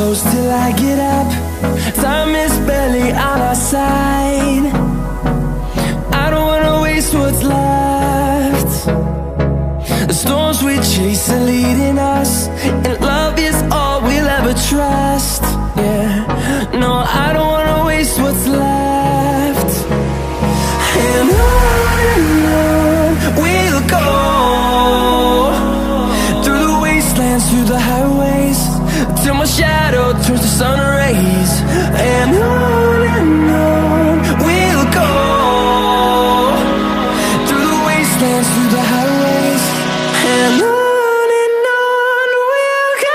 close till I get up. Time is barely on our side. I don't wanna waste what's left. The storms we chase are leading us, and love is all we'll ever trust. Yeah, no, I don't wanna waste what's left. And on we'll go, through the wastelands, through the highways, till my shadow turns to sun rays. And on we'll go, through the wastelands, through the highways, and on we'll go.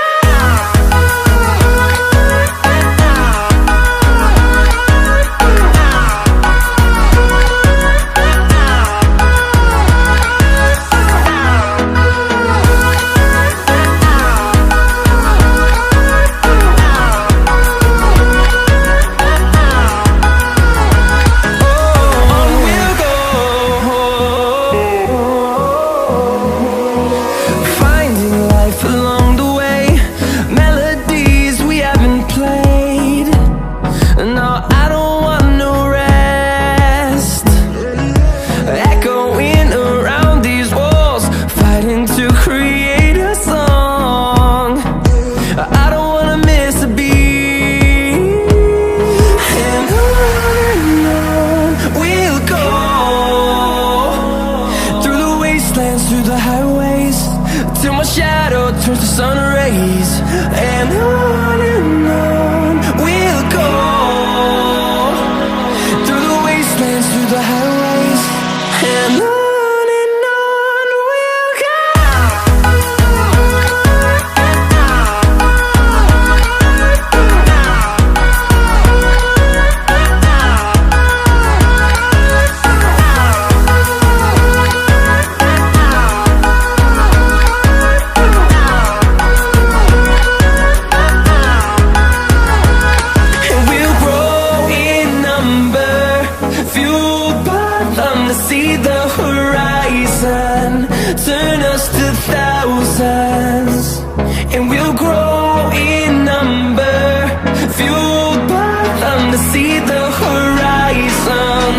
Through the highways, till my shadow turns to sun rays. And on we'll go, through the wastelands, through the highways, and on we'll go. See the horizon, turn us to thousands, and we'll grow in number, fueled by them to see the horizon,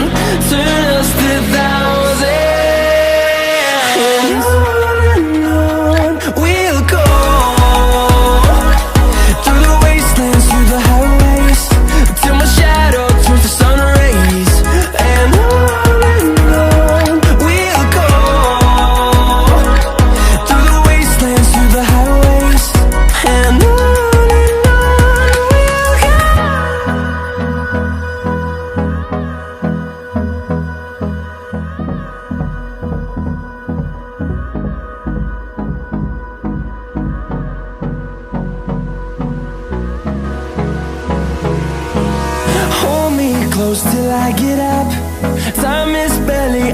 turn us to thousands. And on we'll go, through the wastelands, through the highways, till my shadow turns to sun rays. And close till I get up. Time is barely